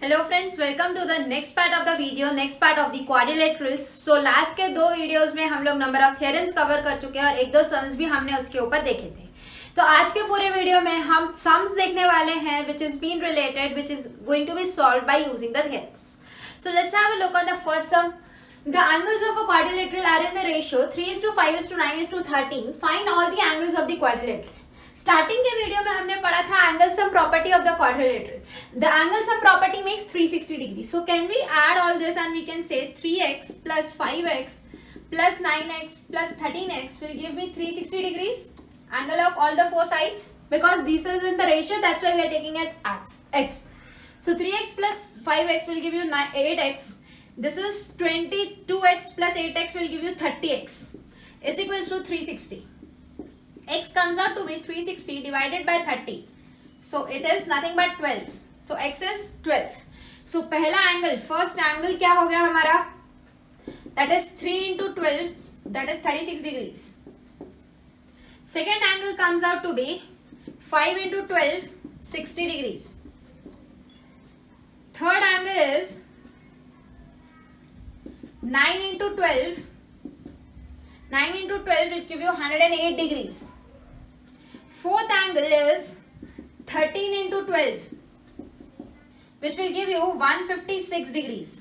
Hello friends, welcome to the next part of the video, next part of the quadrilaterals. So last के दो videos में हम लोग number of theorems cover कर चुके हैं और एक दो सम्स भी हमने उसके ऊपर देखे थे। तो आज के पूरे वीडियो में हम सम्स देखने वाले हैं which is been related, which is going to be solved by using the theorems. So let's have a look on the first sum. The angles of a quadrilateral are in the ratio 3:5:9:13. Find all the angles of the quadrilateral. Starting के video में हमने पढ़ा था angle sum property of the quadrilateral. The angle sum property makes 360 degree. So can we add all this and we can say 3x plus 5x plus 9x plus 13x will give me 360 degrees angle of all the four sides because this is in the ratio, that's why we are taking it as x. So 3x plus 5x will give you 8x. This is 22x plus 8x will give you 30x is equals to 360. X comes out to be 360 divided by 30. So it is nothing but 12. So x is 12. So पहला angle, first angle क्या हो गया हमारा? That is 3 into 12, that is 36 degrees. Second angle comes out to be 5 into 12, 60 degrees. Third angle is 9 into 12. 9 into 12 will give you 108 degrees. Fourth angle is 13 into 12, which will give you 156 degrees.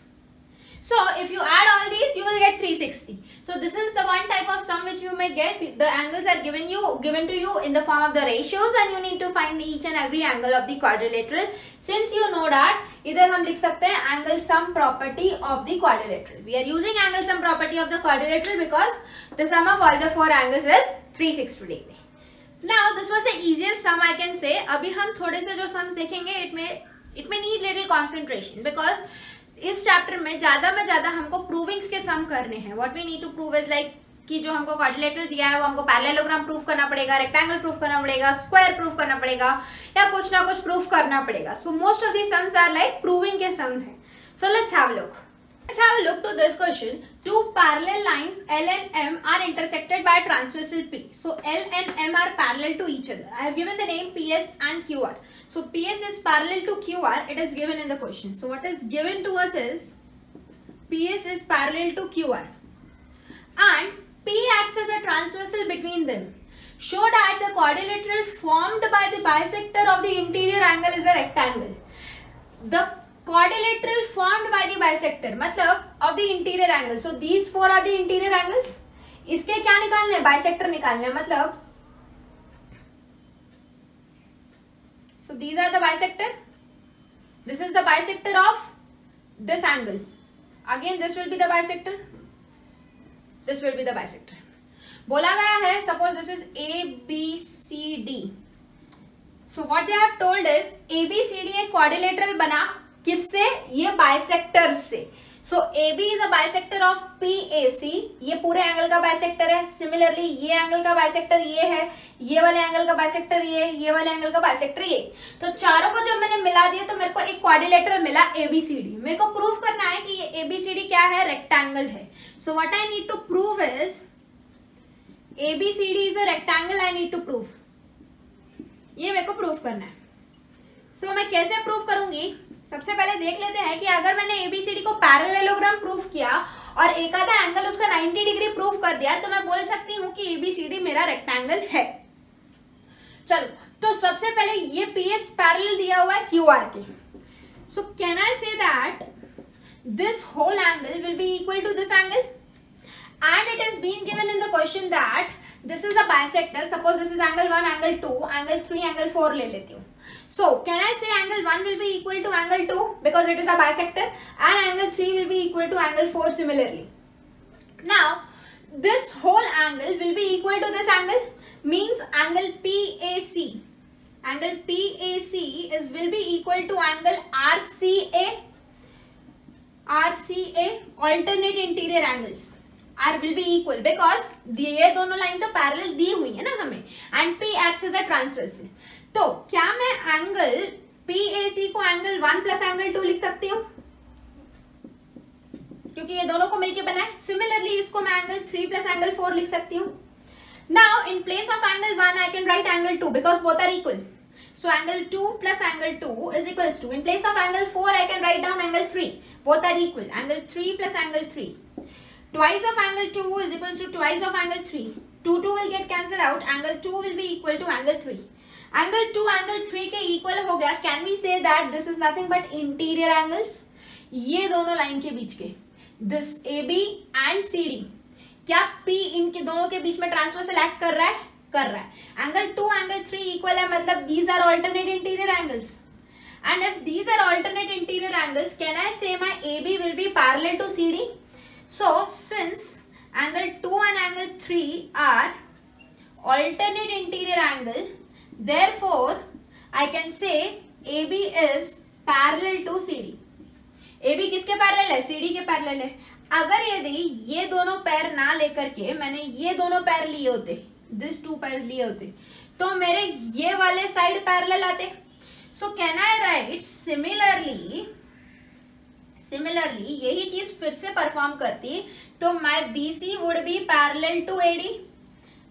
So if you add all these, you will get 360. So this is the one type of sum which you may get. The angles are given to you in the form of the ratios, and you need to find each and every angle of the quadrilateral. Since you know that, इधर हम लिख सकते हैं angle sum property of the quadrilateral. We are using angle sum property of the quadrilateral because the sum of all the four angles is 360 degree. Now this was the easiest sum I can say. अभी हम थोड़े से जो sums देखेंगे, it may need little concentration because इस chapter में ज्यादा हमको प्रूविंग्स के सम करने हैं. What we need to prove is like कि जो हमको क्वाड्रिलेटरल दिया है वो हमको पैरेललोग्राम प्रूफ करना पड़ेगा, रेक्टेंगल प्रूफ करना पड़ेगा, स्क्वायर प्रूफ करना पड़ेगा या कुछ ना कुछ प्रूफ करना पड़ेगा. So most of the sums are like proving के सम्स हैं. So let's have a look. Let's have a look to this question. Two parallel lines L and M are intersected by a transversal P. So L and M are parallel to each other. I have given the name PS and QR. So PS is parallel to QR. It is given in the question. So what is given to us is PS is parallel to QR. And P acts as a transversal between them. Show that the quadrilateral formed by the bisector of the interior angle is a rectangle. The quadrilateral formed by the bisector मतलब of the interior angle. So these four are the interior angles. इसके क्या निकालने हैं? Bisector निकालने हैं. मतलब so these are the bisector. This is the bisector of this angle. Again this will be the bisector. This will be the bisector. बोला गया है suppose this is ABCD. So what they have told is ABCD एक quadrilateral बना किससे? ये bisector से. सो AB is a bisector of PAC. ये पूरे एंगल का बाइसेक्टर है. सिमिलरली ये एंगल का बाइसेक्टर ये है, ये वाले एंगल का बाइसेक्टर ये वाले एंगल का बाइसेक्टर ये. तो चारों को जब मैंने मिला दिया तो मेरे को एक क्वाड्रिलेटरल मिला ABCD. मेरे को प्रूफ करना है कि ये ABCD क्या है? रेक्टेंगल है. So what I need to prove is ABCD is a rectangle. I need to prove, ये मेरे को प्रूफ करना है. सो मैं कैसे प्रूफ करूंगी? सबसे पहले देख लेते हैं कि अगर मैंने ABCD को पैरेललोग्राम प्रूफ किया और एक आधा एंगल उसका 90 डिग्री प्रूफ कर दिया तो मैं बोल सकती हूँ कि ABCD मेरा रेक्टेंगल है. चलो, तो सबसे पहले ये PS पैरेलल दिया हुआ है QR के. सो can I say that this whole angle will be equal to this angle and it is being given in the question that this is a bisector. Suppose this is angle 1, angle 2, angle 3, angle 4 ले लेती हूँ. So can I say angle 1 will be equal to angle 2 because it is a bisector, and angle 3 will be equal to angle 4 similarly. Now this whole angle will be equal to this angle, means angle PAC. Angle PAC will be equal to angle RCA. RCA alternate interior angles. R will be equal because ये दोनों line तो parallel दी हुई है ना हमें, and P acts as a transversal. तो क्या मैं एंगल PAC को एंगल 1 प्लस एंगल 2 लिख सकती हूँ? क्योंकि ये दोनों को मिलके बना है. सिमिलरली इसको मैं एंगल 3 प्लस एंगल 4 लिख सकती हूँ. Now in place of angle 1 I can write angle 2 because both are equal. So angle 2 plus angle 2 is equals to, in place of angle 4 I can write down angle 3. Both are equal. Angle 3 plus angle 3. Twice of angle 2 is equals to twice of angle 3. 2 will get cancelled out. Angle 2 will be equal to angle 3. Angle 2 angle 3 के equal हो गया. Can we say that this is nothing but interior angles? ये दोनों line के बीच के, this AB and CD, क्या P इनके दोनों के बीच में ट्रांसवर्सल एक्ट कर रहा है? कर रहा है. Angle 2 angle 3 equal है, मतलब these are alternate interior angles. And if these are alternate interior angles, can I say my AB will be parallel to CD? So since angle 2 and angle 3 are alternate interior angle, therefore I can say AB is parallel to CD. AB किसके parallel है? CD के parallel है. अगर यदि ये दोनों पैर ना लेकर के मैंने ये दोनों पैर लिए होते, दिस 2 पैर लिए होते, तो मेरे ये वाले साइड पैरेलल आते. So can I write similarly यही चीज फिर से परफॉर्म करती, तो my BC would be parallel to AD.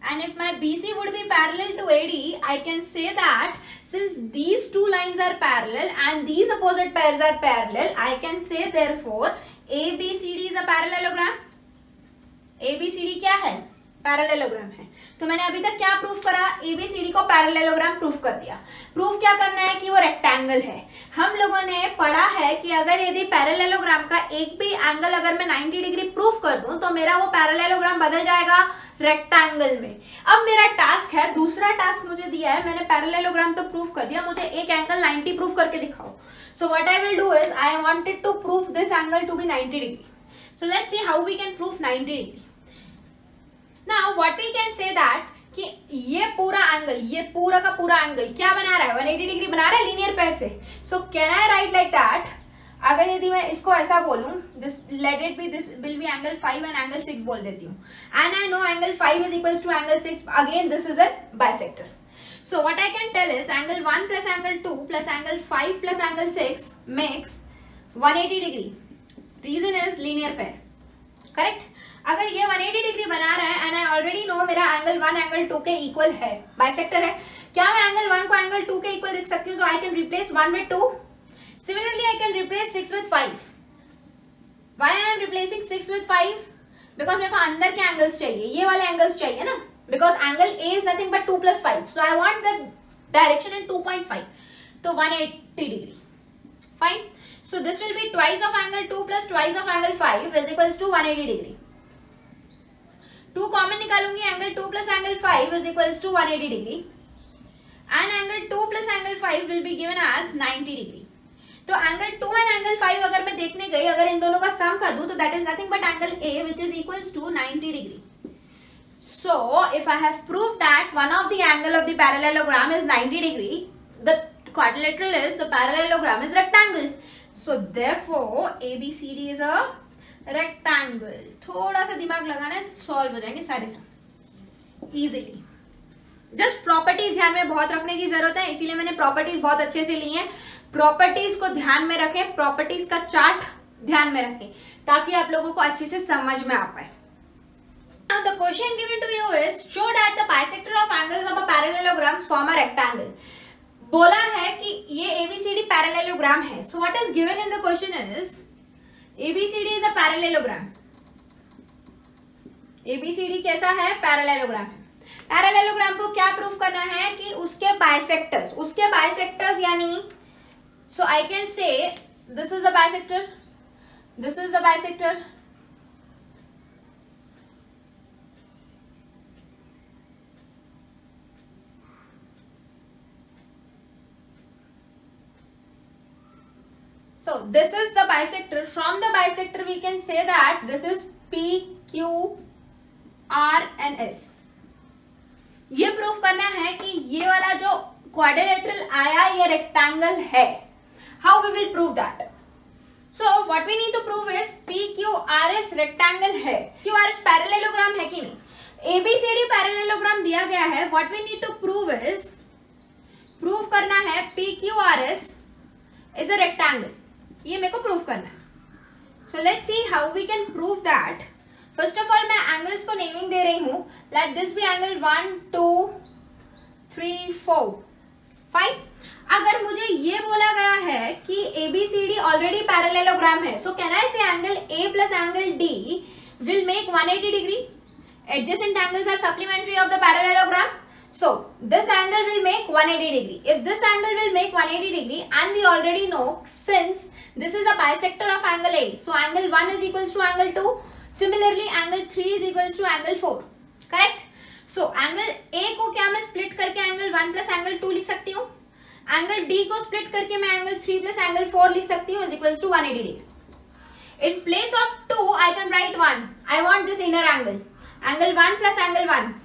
And if my BC would be parallel to AD, I can say that since these two lines are parallel and these opposite pairs are parallel, I can say therefore ABCD is a parallelogram. ABCD क्या है? Parallelogram है. तो मैंने अभी तक क्या proof करा? ABCD को पैरेललोग्राम प्रूफ कर दिया. प्रूफ क्या करना है? कि वो रेक्टेंगल है. हम लोगों ने पढ़ा है कि अगर यदि पैरेललोग्राम का एक भी एंगल अगर मैं 90 डिग्री प्रूफ कर दूं तो मेरा वो पैरेललोग्राम बदल जाएगा रेक्टेंगल में. अब मेरा टास्क है, दूसरा टास्क मुझे दिया है, मैंने पैरेललोग्राम तो प्रूफ कर दिया, मुझे एक एंगल 90 प्रूफ करके दिखाओ. So what I will do is I wanted to proof this angle to be 90 degree. So let's see how we can proof 90 degree. Now what we can say that कि ये पूरा angle, ये पूरा का पूरा angle क्या बना रहा है? 180 डिग्री बना रहा है लीनियर पेयर से. So can I write like that? अगर यदि मैं इसको ऐसा बोलूं, this let it be, this will be angle 5 and angle 6 बोल देती हूँ. And I know angle 5 is equals to angle 6. Again this is a bisector. So what I can tell is angle 1 plus angle 2 plus angle 5 plus angle 6 makes 180 degree. Reason is linear pair. Correct. अगर ये 180 degree बना रहा है and I already know मेरा angle 1 angle 2 के equal है, bisector है, क्या मैं एंगल 1 को एंगल 2 के इक्वल लिख सकती हूँ? तो I can replace 1 with 2. Similarly I can replace 6 with 5. Why I am replacing 6 with 5? Because मेरे को अंदर के एंगल्स चाहिए, ये वाले एंगल्स चाहिए ना, because angle A is nothing but 2 plus 5. So I want the direction in 2.5, तो 180 degree. Fine. So this will be twice of angle 2 plus twice of angle 5 is equals to 180 degree. 2 common निकालूंगी, angle 2 plus angle 5 is equals to 180 degree and angle 2 plus angle 5 will be given as 90 degree. तो angle 2 and angle 5 अगर मैं देखने गई, अगर इन दोनों का सम कर दूं तो that is nothing but angle A which is equals to 90 degree. So if I have proved that one of the angle of the parallelogram is 90 degree, the quadrilateral is the parallelogram is rectangle. So therefore ABCD is a rectangle. थोड़ा सा दिमाग लगाना है, solve हो जाएंगे सारे सब easily. Just properties ध्यान में बहुत रखने की जरूरत है, इसीलिए मैंने प्रॉपर्टीज बहुत अच्छे से ली हैं. प्रॉपर्टीज को ध्यान में रखें, प्रॉपर्टीज का चार्ट ध्यान में रखें ताकि आप लोगों को अच्छे से समझ में आ पाए. Now the question given to you is show that the bisector of angles of a parallelogram form a rectangle. बोला है कि ये ABCD पैरेललोग्राम है. So what is given in the question is ABCD is a parallelogram. ABCD कैसा है? Parallelogram है. Parallelogram को क्या प्रूफ करना है? कि उसके बाइसेक्टर्स यानी so I can say this is the bisector, this is the bisector, so this is the bisector. From the bisector we can say that this is P, Q, R and S. ये proof करना है कि ये वाला जो quadrilateral आया ये rectangle है. How we will prove that? So what we need to prove is P, Q, R, S rectangle है. Q, R, S पैरेललोग्राम है कि नहीं? ABCD पैरेललोग्राम दिया गया है. What we need to prove is proof करना है P, Q, R, S is a rectangle. ये मेरे को प्रूफ करना है. So let's see how we can prove that. First of all मैं एंगल्स को नेमिंग दे रही हूँ. Let this be angle 1, 2, 3, 4. Fine. अगर मुझे ये बोला गया है कि ABCD ऑलरेडी पैरेललोग्राम है, सो कैन आई से angle A plus angle D will make 180 degree. Adjacent angles are supplementary of the parallelogram. So this angle will make 180 degree. If this angle will make 180 degree, and we already know since this is a bisector of angle A, so angle 1 is equals to angle 2. Similarly, angle 3 is equals to angle 4. Correct? So angle A को क्या मैं split करके angle 1 plus angle 2 लिख सकती हूँ? Angle D को split करके मैं angle 3 plus angle 4 लिख सकती हूँ is equals to 180 degree. In place of 2, I can write 1. I want this inner angle. Angle 1 plus angle 1.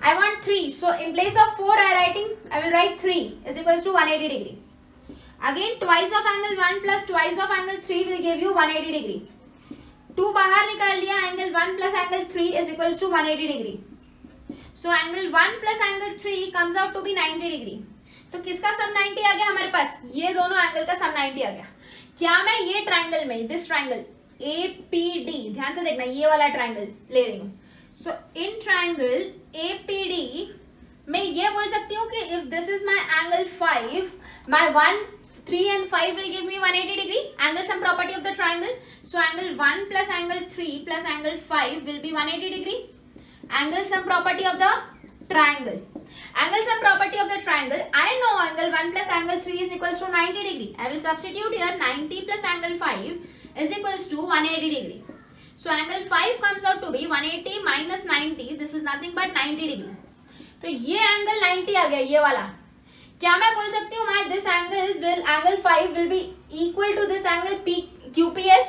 I want 3. So in place of 4, I will write 3 is equals to 180 degree. Again, twice of angle 1 plus twice of angle 3 will give you 180 degree. 2 बाहर निकाल लिया, angle 1 plus angle 3 is equals to 180 degree. So angle 1 plus angle 3 comes out to be 90 degree. तो किसका सम 90 आ गया हमारे पास? ये दोनों angle का सम 90 आ गया. क्या मैं ये ट्राइंगल में, दिस ट्राइंगल APD, ध्यान से देखना, ये वाला ट्राइंगल ले रही हूँ. सो इन ट्राइंगल APD मैं ये बोल सकती हूँ कि if this is my angle 5, my 1, 3 and 5 will give me 180 degree. Angle sum property of the triangle. So angle 1 plus angle 3 plus angle 5 will be 180 degree. Angle sum property of the triangle. Angle sum property of the triangle. I know angle 1 plus angle 3 is equals to 90 degree. I will substitute here 90 plus angle 5 is equals to 180 degree. So angle 5 comes out to be 180 minus 90. This is nothing but 90 degree. तो ये angle 90 आ गया, ये वाला. क्या मैं बोल सकती हूँ this angle 5 will be equal to this angle QPS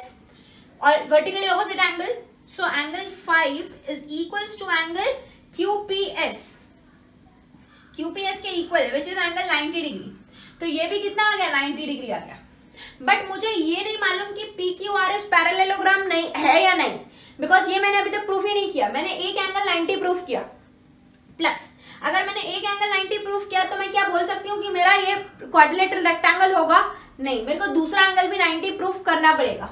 or vertically opposite angle. So angle 5 is equals to angle QPS. QPS के इक्वल है, which is angle 90 degree. तो ये भी कितना आ गया? 90 डिग्री आ गया. बट मुझे ये नहीं मालूम कि PQRS पैरेललोग्राम नहीं है या नहीं, बिकॉज ये मैंने अभी तक प्रूफ ही नहीं किया. मैंने एक एंगल 90 प्रूफ किया, प्लस अगर मैंने एक एंगल 90 प्रूफ किया तो मैं क्या बोल सकती हूँ कि मेरा ये क्वाड्रिलेटरल रेक्टेंगल होगा? नहीं, मेरे को दूसरा एंगल भी 90 प्रूफ करना पड़ेगा.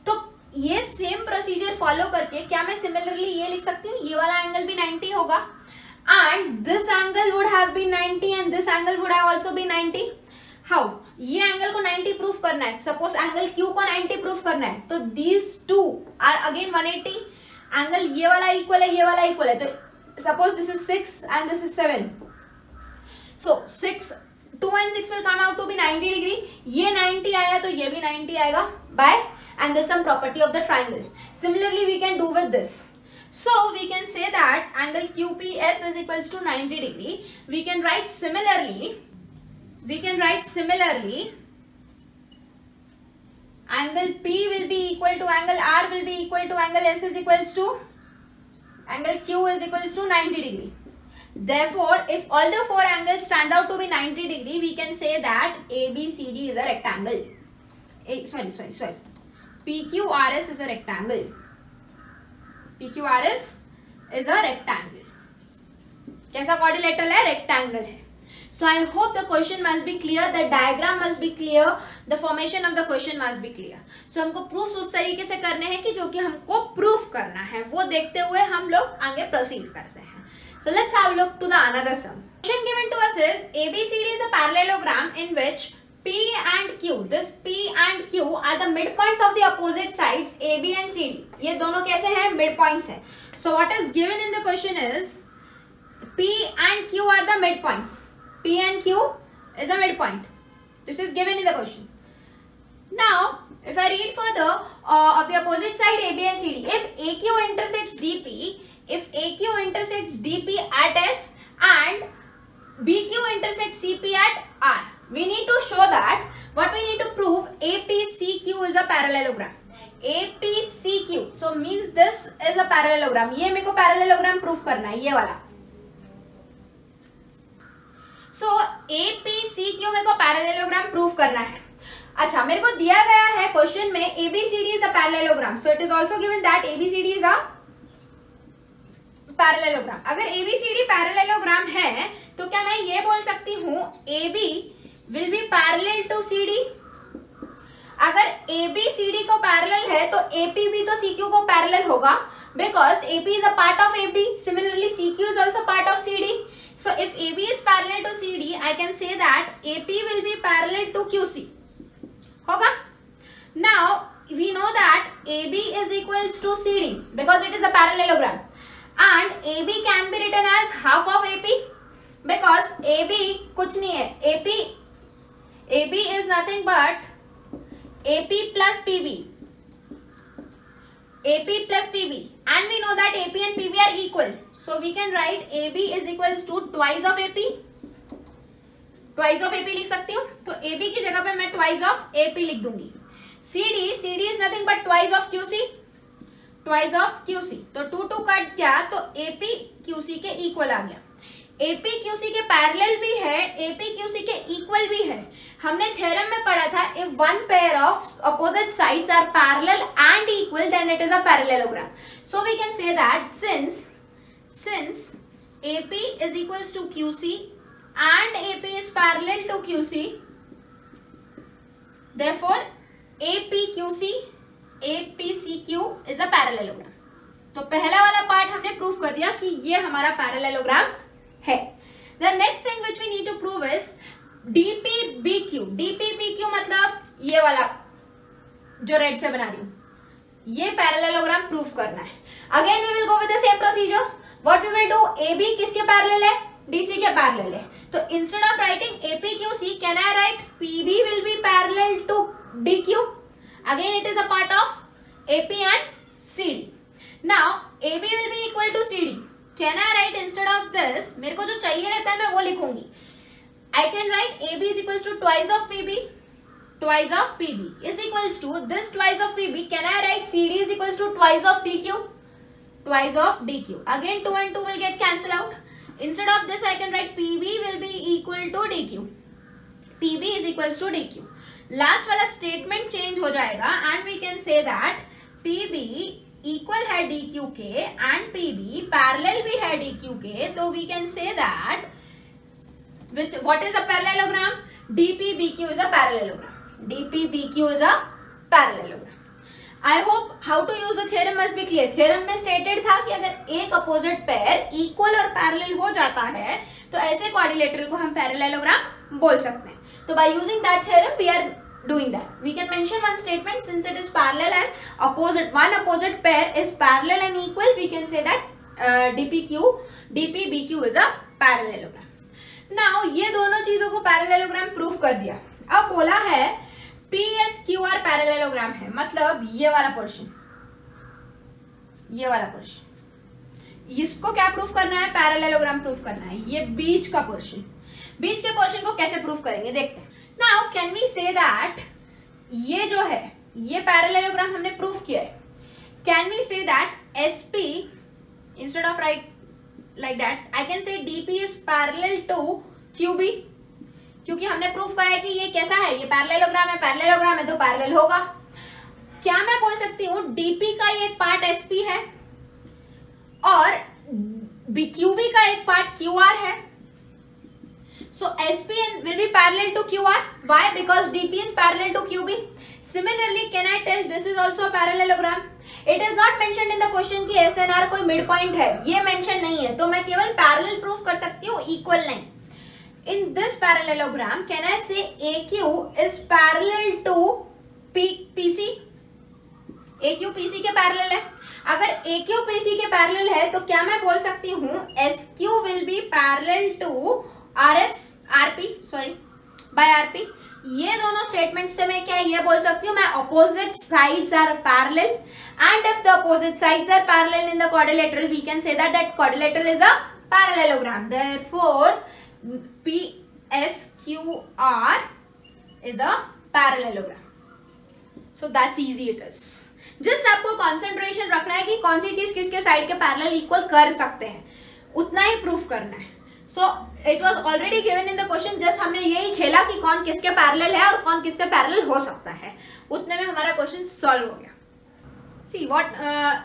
तो ये सेम प्रोसीजर फॉलो करके क्या मैं सिमिलरली ये लिख सकती हूँ, ये वाला एंगल भी 90 होगा and this angle would have been 90 and this angle would have also been 90. How? ये एंगल को 90 प्रूफ करना है, सपोज एंगल Q को 90 प्रूफ करना है, तो these two are again 180. Angle ये वाला इक्वल है, ये वाला इक्वल है, तो suppose this is 6 and this is 7. So 2 and 6 will come out to be 90 degree. ये 90 आया तो ये भी 90 आएगा by angle sum property of the triangle. Similarly we can do with this. So we can say that angle QPS is equals to 90 degree. We can write similarly angle P will be equal to angle R will be equal to angle S is equals to angle Q is equals to 90 degree. Therefore, if all the four angles stand out to be 90 degree, we can say that ABCD is a rectangle. Sorry. PQRS is a rectangle. PQRS is a rectangle. कैसा quadrilateral है? Rectangle है. So I hope the question must be clear, the diagram must be clear, the formation of the question must be clear. So हमको proofs उस तरीके से करने हैं कि जो कि हमको proof करना है, वो देखते हुए हम लोग आगे proceed करते हैं. So let's have a look to the another sum. Question given to us is ABCD is a parallelogram in which P and Q, this P and Q are the midpoints of the opposite sides AB and CD. ये दोनों कैसे हैं? Midpoints हैं. So what is given in the question is P and Q are the midpoints. P and Q is a midpoint. This is given in the question. Now, if I read further of the opposite side AB and CD, if AQ intersects DP at S and BQ intersects CP at R, we need to show that what we need to prove APCQ is a parallelogram. APCQ, so means this is a parallelogram. ये मेरे को parallelogram proof करना है, ये वाला. So APCQ मेरे को parallelogram proof करना है. अच्छा, मेरे को दिया गया है क्वेश्चन में ABCD is a parallelogram. So it is also given that ABCD is a parallelogram. अगर ABCD parallelogram है तो क्या मैं ये बोल सकती हूँ AB will be parallel to CD? अगर AB CD को parallel है तो AP भी तो CQ को parallel होगा, because AP is a part of AB. Similarly CQ is also part of CD. So if AB is parallel to CD, I can say that AP will be parallel to QC. होगा? Now we know that AB is equals to CD because it is a parallelogram, and AB can be written as half of AP because AB कुछ नहीं है. AB is nothing but AP plus PB. AP plus PB, and we know that AP and PB are equal, so we can write AB is equals to twice of AP. Twice of AP लिख सकती हूँ, तो AB की जगह पे मैं twice of AP लिख दूंगी. CD is nothing but twice of QC. Twice of QC, तो 2 कट गया, तो AP QC के इक्वल आ गया. AP QC के पैरेलल भी है, AP QC के इक्वल भी है. हमने थ्योरम में पढ़ा था, if one pair of opposite sides are parallel and equal, then it is a parallelogram. So we can say that since AP is equals to QC and AP is parallel to QC, therefore APCQ is a parallelogram. तो पहला वाला part हमने proof कर दिया कि ये हमारा parallelogram है. The next thing which we need to prove is DPBQ. DPBQ मतलब ये वाला जो रेड से बना रही हूँ, ये पैरेललोग्राम प्रूफ करना है. Again we will go with the same procedure. What we will do, AB किसके पैरेलल है? DC के पैरेलल है. तो instead of writing APQC, can I write PB will be parallel to DQ? Again it is a part of AP and CD. Now AB will be equal to CD. Can I write instead of this, मेरे को जो चाहिए रहता है मैं वो लिखूंगी. I can write AB is equals to twice of PB. Twice of PB is equals to this twice of PB. Can I write CD is equals to twice of DQ? Twice of DQ. Again 2 and 2 will get cancelled out. Instead of this I can write PB will be equal to DQ. PB is equals to DQ. Last वाला statement change हो जाएगा and we can say that PB equal है DQ के and PB parallel भी है DQ के, तो we can say that what is a parallelogram? DPBQ is a parallelogram. DPBQ is a parallelogram. I hope how to use the theorem must be clear. Theorem में stated था कि अगर एक opposite pair equal और parallel हो जाता है तो ऐसे क्वाड्रिलेटरल को हम पैरेललोग्राम बोल सकते हैं. तो by using that theorem we are doing that. We can mention one statement, since it is parallel and one opposite pair is parallel and equal, we can say that DPBQ is a parallelogram. Now ये दोनों चीजों को parallelogram proof कर दिया. अब बोला है PSQR parallelogram है, मतलब ये वाला पोर्शन, इसको क्या प्रूफ करना है? पैरेललोग्राम प्रूफ करना है. ये बीच का पोर्शन, बीच के पोर्शन को कैसे प्रूफ करेंगे देखते हैं. Now can we say that ये जो है ये पैरेललोग्राम हमने प्रूफ किया है. Can we say that SP instead of write like that I can say DP is parallel to QB, क्योंकि हमने प्रूफ करा है कि ये कैसा है, ये पैरेललोग्राम है तो पैरेलल होगा. क्या मैं बोल सकती हूँ DP का एक पार्ट SP है और QB का एक पार्ट QR है. So SP will be parallel to QR. Why? Because DP is parallel to QB. Similarly, can I tell this is also a parallelogram? It is not mentioned in the question कि SNR कोई mid point है, ये mention नहीं है, तो मैं केवल parallel proof कर सकती हूँ, इक्वल नहीं. In this parallelogram, can I say AQ is parallel to PC? AQ PC के पैरेलल है. अगर AQ PC के पैरेलल है तो क्या मैं बोल सकती हूँ SQ will be parallel to by RP. ये दोनों स्टेटमेंट से मैं क्या ये बोल सकती हूँ, मैं opposite sides are parallel and if the opposite sides are parallel in the quadrilateral we can say that quadrilateral is a parallelogram. Therefore PSQR is a parallelogram. So that's easy it is. Just आपको concentration रखना है कि कौन सी चीज किसके side के parallel equal कर सकते हैं, उतना ही प्रूफ करना है. So it was already given in the question, just हमने यही खेला कि कौन किसके पैरेलल है और कौन किससे पैरेलल हो सकता है, उतने में हमारा क्वेश्चन सॉल्व हो गया. See what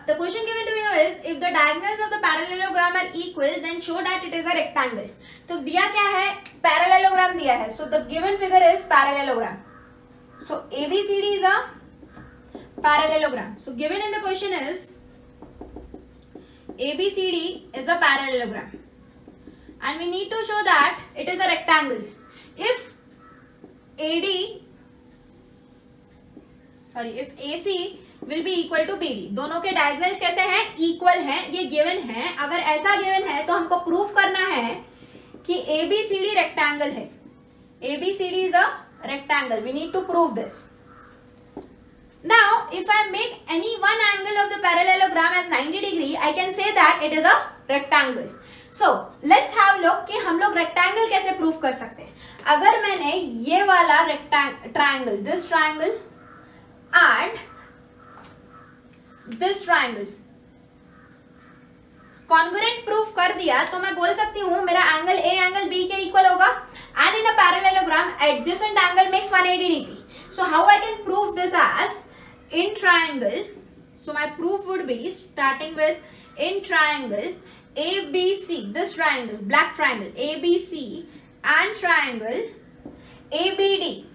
the question given to you is if the diagonals of the parallelogram are equal then show that it is a rectangle. तो दिया क्या है, पैरेललोग्राम दिया है. So the given figure is parallelogram. So ABCD is a parallelogram. So given in the question is ABCD is a parallelogram. and we need to show that it is a rectangle. If AC will be equal to BD, दोनों के diagonals कैसे हैं? Equal हैं, ये given है. अगर ऐसा given है तो हमको प्रूफ करना है कि ABCD रेक्टेंगल है. ABCD is a rectangle. We need to prove this. Now, if I make any one angle of the parallelogram as 90 degree, I can say that it is a rectangle. So, let's have a look कि हम लोग rectangle कैसे prove कर सकते हैं. अगर मैंने ये वाला triangle, this triangle and this triangle congruent proof कर दिया तो मैं बोल सकती हूँ मेरा एंगल A एंगल B के इक्वल होगा. And in a parallelogram, adjacent angle makes 180 degree. So how I can prove this as in triangle? So my proof would be starting with in triangle ABC, this triangle, black triangle ABC and triangle ABD.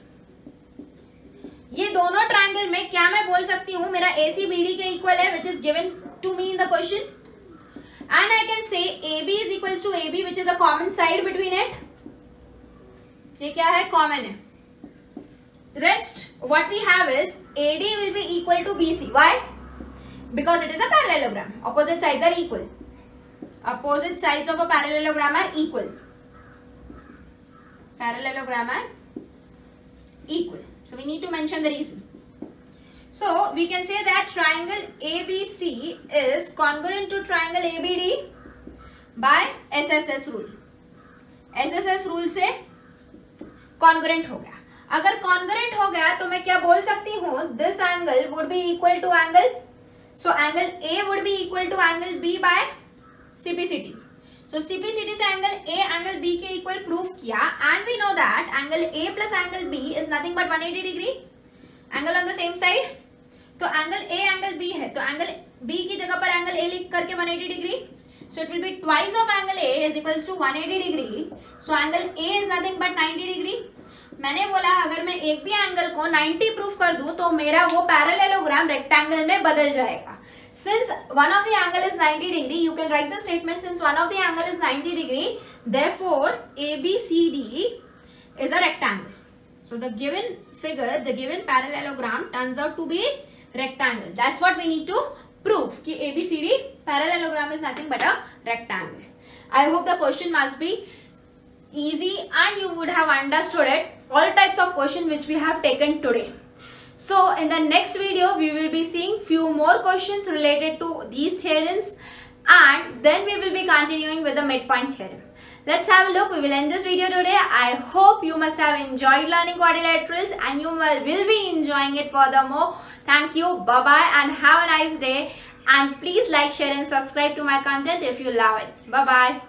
ये दोनों triangle में क्या मैं बोल सकती हूँ मेरा AC BD के इक्वल है, which is given to me in the question. And I can say AB is equals to AB, which is a common side between it. ये क्या है? कॉमन है. Rest what we have is AD will be equal to BC. Why? Because it is a parallelogram. Opposite sides are equal. Opposite sides of a parallelogram are equal. Parallelogram are equal. So we need to mention the reason. So we can say that triangle ABC is congruent to triangle ABD by SSS rule. SSS rule से congruent हो गया. अगर congruent हो गया तो मैं क्या बोल सकती हूँ? This angle would be equal to angle. So angle A would be equal to angle B by CPCT. So CPCT से angle A angle B के equal proof किया, and we know that angle A plus angle B is nothing but 180 degree. Angle on the same side. तो angle A angle B है, तो angle B की जगह पर angle A लिख करके 180 degree. So it will be twice of angle A is equals to 180 degree. So angle A is nothing but 90 degree. मैंने बोला अगर मैं एक भी एंगल को 90 प्रूफ कर दूं तो मेरा वो पैरेललोग्राम रेक्टेंगल में बदल जाएगा. Since one of the angle is 90 degree, you can write the statement since one of the angle is 90 degree, therefore ABCD is a rectangle. So the given figure, the given parallelogram turns out to be rectangle. That's what we need to prove कि ABCD parallelogram is nothing but a rectangle. I hope the question must be easy and you would have understood it. All types of questions which we have taken today. So in the next video we will be seeing few more questions related to these theorems, and then we will be continuing with the midpoint theorem. Let's have a look. We will end this video today. I hope you must have enjoyed learning quadrilaterals and you will be enjoying it furthermore. Thank you. Bye bye and have a nice day. And please like, share and subscribe to my content if you love it. Bye bye.